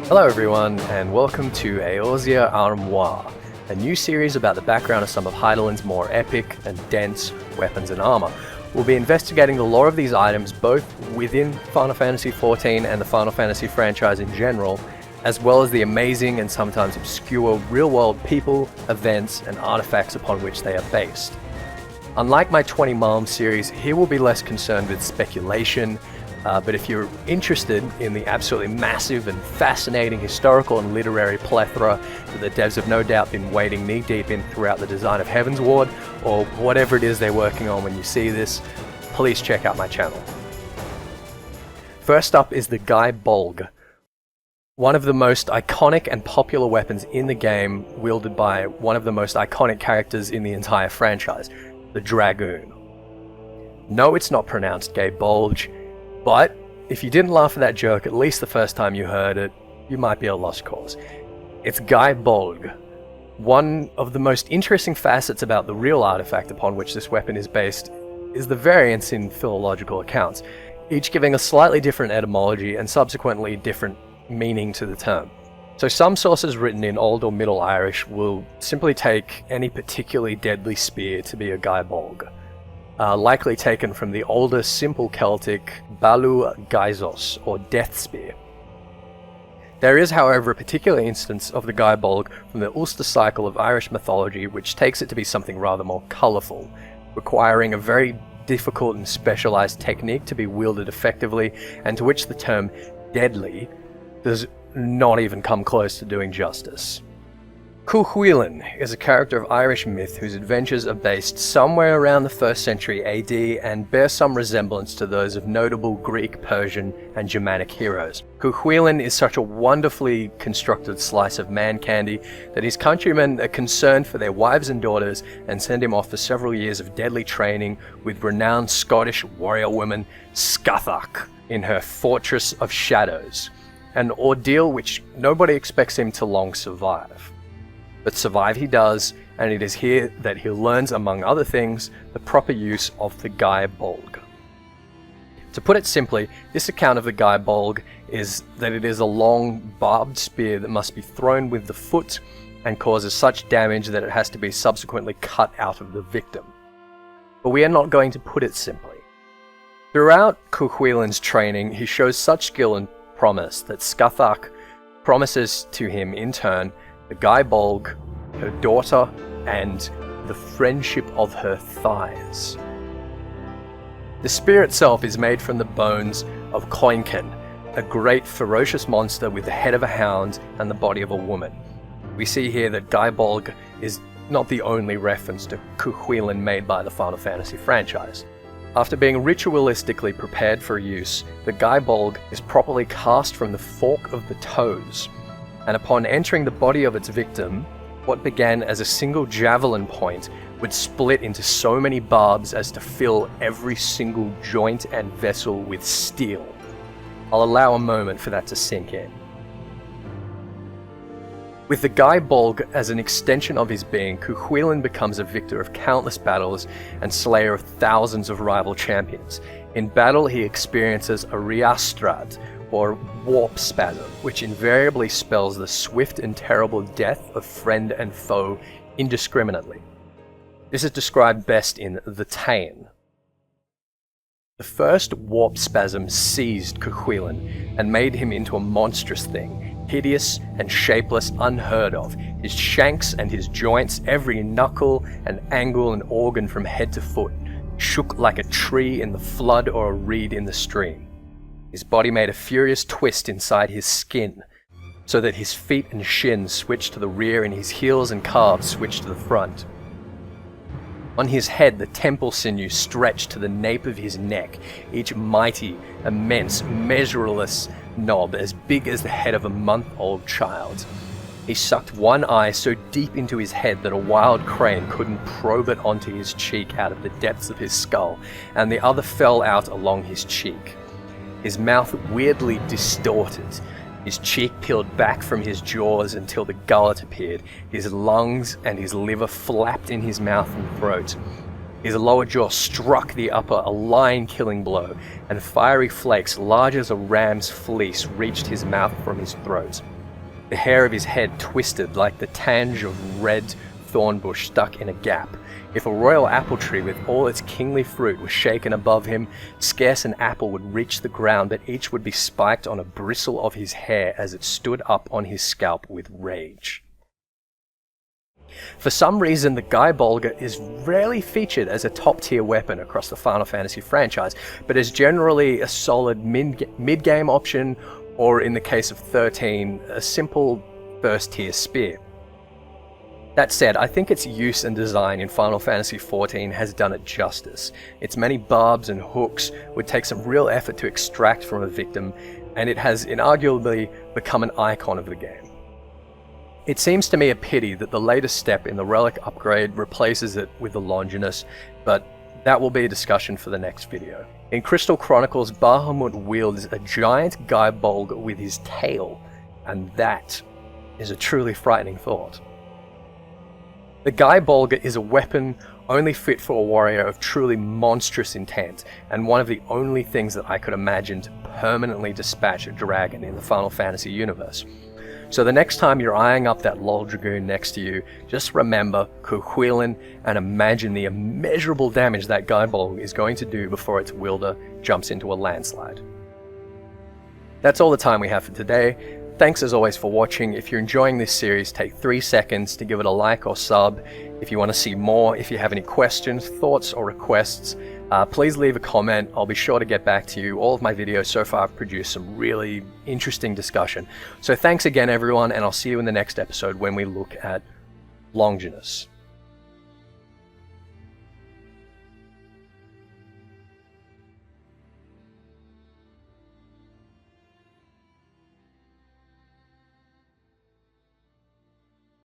Hello everyone, and welcome to Eorzea Armoire, a new series about the background of some of Heidelin's more epic and dense weapons and armor. We'll be investigating the lore of these items both within Final Fantasy XIV and the Final Fantasy franchise in general, as well as the amazing and sometimes obscure real-world people, events, and artifacts upon which they are based. Unlike my 20 Malm series, here we'll be less concerned with speculation, but if you're interested in the absolutely massive and fascinating historical and literary plethora that the devs have no doubt been wading knee-deep in throughout the design of Heavensward, or whatever it is they're working on when you see this, please check out my channel. First up is the Gae Bolg, one of the most iconic and popular weapons in the game, wielded by one of the most iconic characters in the entire franchise, the Dragoon. No, it's not pronounced Gae Bolg, but if you didn't laugh at that joke at least the first time you heard it, you might be a lost cause. It's Gae Bolg. One of the most interesting facets about the real artifact upon which this weapon is based is the variance in philological accounts, each giving a slightly different etymology and subsequently different meaning to the term. So some sources written in Old or Middle Irish will simply take any particularly deadly spear to be a Gae Bolg. Likely taken from the older, simple Celtic Balu Gaizos, or Death Spear. There is, however, a particular instance of the Gae Bolg from the Ulster cycle of Irish mythology which takes it to be something rather more colourful, requiring a very difficult and specialised technique to be wielded effectively, and to which the term deadly does not even come close to doing justice. Cuchulainn is a character of Irish myth whose adventures are based somewhere around the 1st century AD and bear some resemblance to those of notable Greek, Persian, and Germanic heroes. Cuchulainn is such a wonderfully constructed slice of man candy that his countrymen are concerned for their wives and daughters and send him off for several years of deadly training with renowned Scottish warrior woman Scathach in her Fortress of Shadows, an ordeal which nobody expects him to long survive. But survive he does, and it is here that he learns, among other things, the proper use of the Gae Bolg. To put it simply, this account of the Gae Bolg is that it is a long, barbed spear that must be thrown with the foot and causes such damage that it has to be subsequently cut out of the victim. But we are not going to put it simply. Throughout Cuchulainn's training, he shows such skill and promise that Scathach promises to him in turn the Gae Bolg, her daughter, and the friendship of her thighs. The spear itself is made from the bones of Coincan, a great ferocious monster with the head of a hound and the body of a woman. We see here that Gae Bolg is not the only reference to Cuchulainn made by the Final Fantasy franchise. After being ritualistically prepared for use, the Gae Bolg is properly cast from the fork of the toes, and upon entering the body of its victim, what began as a single javelin point would split into so many barbs as to fill every single joint and vessel with steel. I'll allow a moment for that to sink in. With the Gae Bolg as an extension of his being, Cuchulainn becomes a victor of countless battles and slayer of thousands of rival champions. In battle, he experiences a riastrad, or warp-spasm, which invariably spells the swift and terrible death of friend and foe indiscriminately. This is described best in The Tane. The first warp-spasm seized Cuchulainn and made him into a monstrous thing, hideous and shapeless, unheard of. His shanks and his joints, every knuckle and angle and organ from head to foot, shook like a tree in the flood or a reed in the stream. His body made a furious twist inside his skin, so that his feet and shins switched to the rear and his heels and calves switched to the front. On his head, the temple sinew stretched to the nape of his neck, each mighty, immense, measureless knob as big as the head of a month-old child. He sucked one eye so deep into his head that a wild crane couldn't probe it onto his cheek out of the depths of his skull, and the other fell out along his cheek. His mouth weirdly distorted, his cheek peeled back from his jaws until the gullet appeared, his lungs and his liver flapped in his mouth and throat. His lower jaw struck the upper a lion-killing blow, and fiery flakes large as a ram's fleece reached his mouth from his throat. The hair of his head twisted like the tange of red thorn bush stuck in a gap. If a royal apple tree with all its kingly fruit was shaken above him, scarce an apple would reach the ground, but each would be spiked on a bristle of his hair as it stood up on his scalp with rage. For some reason, the Gae Bolg is rarely featured as a top-tier weapon across the Final Fantasy franchise, but is generally a solid mid-game option, or in the case of 13, a simple first-tier spear. That said, I think its use and design in Final Fantasy XIV has done it justice. Its many barbs and hooks would take some real effort to extract from a victim, and it has inarguably become an icon of the game. It seems to me a pity that the latest step in the relic upgrade replaces it with the Longinus, but that will be a discussion for the next video. In Crystal Chronicles, Bahamut wields a giant Gae Bolg with his tail, and that is a truly frightening thought. The Gae Bolg is a weapon only fit for a warrior of truly monstrous intent, and one of the only things that I could imagine to permanently dispatch a dragon in the Final Fantasy universe. So the next time you're eyeing up that lol dragoon next to you, just remember Cuchulainn and imagine the immeasurable damage that Gae Bolg is going to do before its wielder jumps into a landslide. That's all the time we have for today. Thanks as always for watching. If you're enjoying this series, take 3 seconds to give it a like or sub. If you want to see more, if you have any questions, thoughts or requests, please leave a comment. I'll be sure to get back to you. All of my videos so far have produced some really interesting discussion. So thanks again everyone, and I'll see you in the next episode when we look at Longinus.